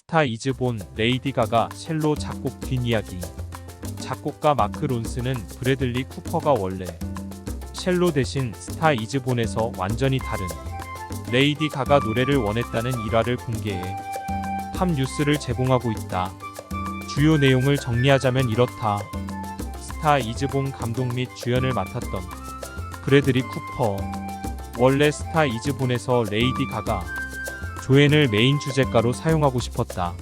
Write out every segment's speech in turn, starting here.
스타 이즈 본, 레이디 가가 첼로 작곡 뒷이야기. 작곡가 마크 론슨은 브래들리 쿠퍼가 원래 첼로 대신 스타 이즈 본에서 완전히 다른 레이디 가가 노래를 원했다는 일화를 공개해 팝 뉴스를 제공하고 있다. 주요 내용을 정리하자면 이렇다. 스타 이즈 본 감독 및 주연을 맡았던 브래들리 쿠퍼. 원래 스타 이즈 본에서 레이디 가가 조앤을 메인 주제가로 사용하고 싶었다.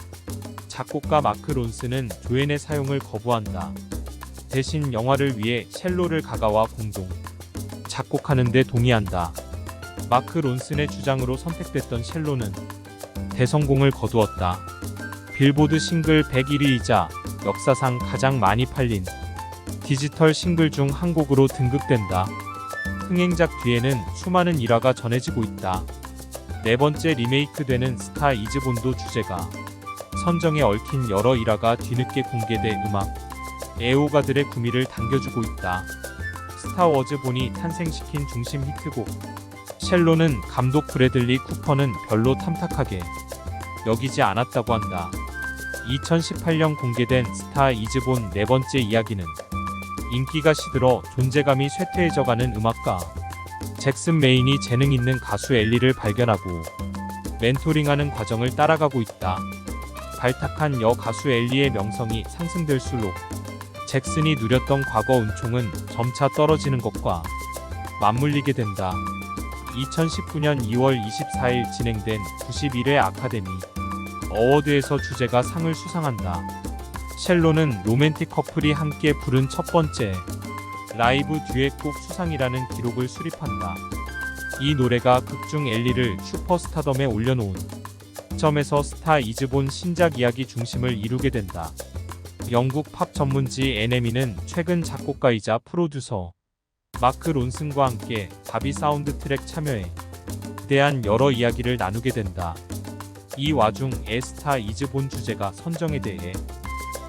작곡가 마크 론슨은 조앤의 사용을 거부한다. 대신 영화를 위해 첼로를 가가와 공동 작곡하는 데 동의한다. 마크 론슨의 주장으로 선택됐던 첼로는 대성공을 거두었다. 빌보드 싱글 101위이자 역사상 가장 많이 팔린 디지털 싱글 중 한 곡으로 등극된다. 흥행작 뒤에는 수많은 일화가 전해지고 있다. 네 번째 리메이크되는 스타 이즈 본도 주제가 선정에 얽힌 여러 일화가 뒤늦게 공개돼 음악 애호가들의 구미를 당겨주고 있다. 스타워즈 본이 탄생시킨 중심 히트곡 첼로는 감독 브래들리 쿠퍼는 별로 탐탁하게 여기지 않았다고 한다. 2018년 공개된 스타 이즈 본 네 번째 이야기는 인기가 시들어 존재감이 쇠퇴해져가는 음악가 잭슨 메인이 재능 있는 가수 엘리를 발견하고 멘토링하는 과정을 따라가고 있다. 발탁한 여가수 엘리의 명성이 상승될수록 잭슨이 누렸던 과거 은총은 점차 떨어지는 것과 맞물리게 된다. 2019년 2월 24일 진행된 91회 아카데미 어워드에서 주제가 상을 수상한다. 첼로는 로맨틱 커플이 함께 부른 첫 번째 라이브 듀엣곡 수상이라는 기록을 수립한다. 이 노래가 극중 엘리를 슈퍼스타덤에 올려놓은 점에서 스타 이즈 본 신작 이야기 중심을 이루게 된다. 영국 팝 전문지 NME는 최근 작곡가이자 프로듀서 마크 론슨과 함께 바비 사운드 트랙 참여에 대한 여러 이야기를 나누게 된다. 이 와중 스타 이즈 본 주제가 선정에 대해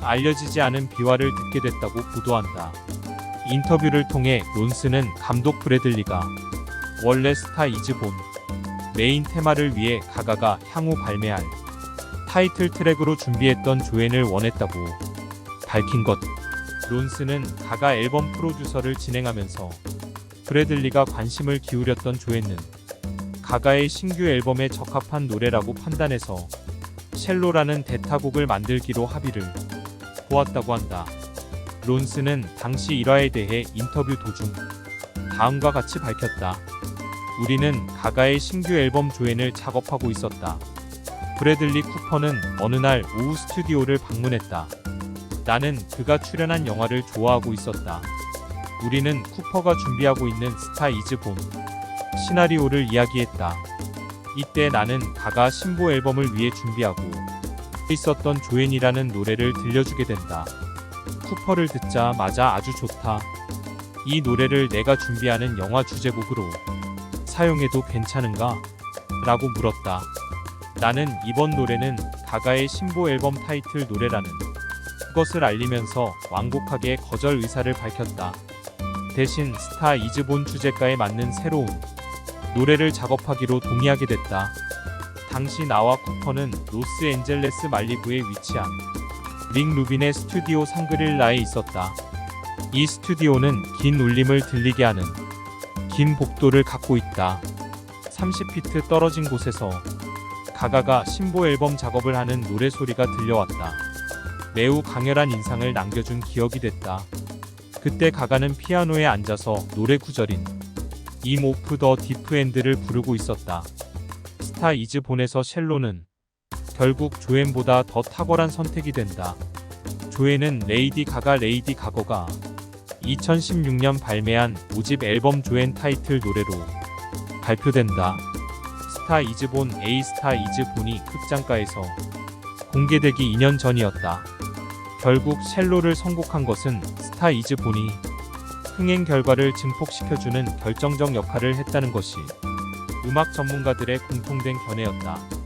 알려지지 않은 비화를 듣게 됐다고 보도한다. 인터뷰를 통해 론슨은 감독 브래들리가 원래 스타 이즈 본 메인 테마를 위해 가가가 향후 발매할 타이틀 트랙으로 준비했던 조앤을 원했다고 밝힌 것. 론슨은 가가 앨범 프로듀서를 진행하면서 브래들리가 관심을 기울였던 조앤은 가가의 신규 앨범에 적합한 노래라고 판단해서 첼로라는 대타곡을 만들기로 합의를 보았다고 한다. 론슨은 당시 일화에 대해 인터뷰 도중 다음과 같이 밝혔다. 우리는 가가의 신규 앨범 조앤을 작업하고 있었다. 브래들리 쿠퍼는 어느 날 오후 스튜디오를 방문했다. 나는 그가 출연한 영화를 좋아하고 있었다. 우리는 쿠퍼가 준비하고 있는 스타 이즈 본 시나리오를 이야기했다. 이때 나는 가가 신보 앨범을 위해 준비하고 있었던 조앤이라는 노래를 들려주게 된다. 쿠퍼를 듣자마자 아주 좋다. 이 노래를 내가 준비하는 영화 주제곡으로 사용해도 괜찮은가? 라고 물었다. 나는 이번 노래는 가가의 신보 앨범 타이틀 노래라는 것을 알리면서 완곡하게 거절 의사를 밝혔다. 대신 스타 이즈 본 주제가에 맞는 새로운 노래를 작업하기로 동의하게 됐다. 당시 나와 쿠퍼는 로스앤젤레스 말리부에 위치한 릭 루빈의 스튜디오 상그릴라에 있었다. 이 스튜디오는 긴 울림을 들리게 하는 긴 복도를 갖고 있다. 30피트 떨어진 곳에서 가가가 신보 앨범 작업을 하는 노래 소리가 들려왔다. 매우 강렬한 인상을 남겨준 기억이 됐다. 그때 가가는 피아노에 앉아서 노래 구절인 임 오프 더 디프 엔드를 부르고 있었다. 스타 이즈 본에서 첼로는 결국 조앤보다 더 탁월한 선택이 된다. 조앤은 레이디 가거가 2016년 발매한 5집 앨범 조앤 타이틀 노래로 발표된다. 스타 이즈 본 스타 이즈 본이 극장가에서 공개되기 2년 전이었다. 결국 첼로를 선곡한 것은 스타 이즈 본이 흥행 결과를 증폭시켜주는 결정적 역할을 했다는 것이 음악 전문가들의 공통된 견해였다.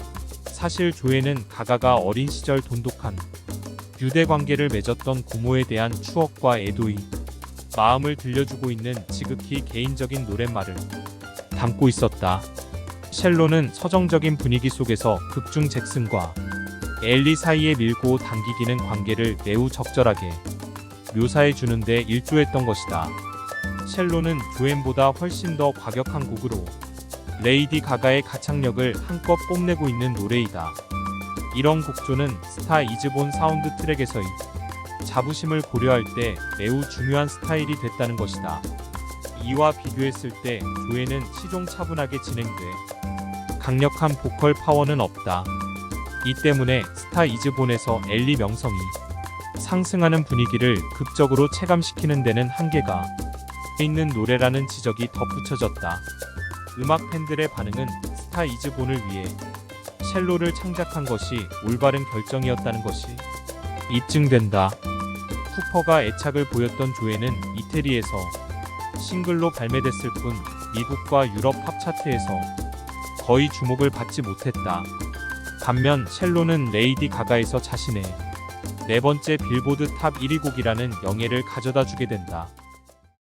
사실 조앤은 가가가 어린 시절 돈독한 유대 관계를 맺었던 고모에 대한 추억과 애도의 마음을 들려주고 있는 지극히 개인적인 노랫말을 담고 있었다. 첼로는 서정적인 분위기 속에서 극중 잭슨과 엘리 사이에 밀고 당기기는 관계를 매우 적절하게 묘사해 주는데 일조했던 것이다. 첼로는 조앤보다 훨씬 더 과격한 곡으로 레이디 가가의 가창력을 한껏 뽐내고 있는 노래이다. 이런 곡조는 스타 이즈 본 사운드 트랙에서의 자부심을 고려할 때 매우 중요한 스타일이 됐다는 것이다. 이와 비교했을 때 조회는 시종차분하게 진행돼 강력한 보컬 파워는 없다. 이 때문에 스타 이즈 본에서 엘리 명성이 상승하는 분위기를 극적으로 체감시키는 데는 한계가 있는 노래라는 지적이 덧붙여졌다. 음악 팬들의 반응은 스타 이즈 본을 위해 첼로를 창작한 것이 올바른 결정이었다는 것이 입증된다. 쿠퍼가 애착을 보였던 조회는 이태리에서 싱글로 발매됐을 뿐 미국과 유럽 팝 차트에서 거의 주목을 받지 못했다. 반면 첼로는 레이디 가가에서 자신의 네 번째 빌보드 탑 1위 곡이라는 영예를 가져다 주게 된다.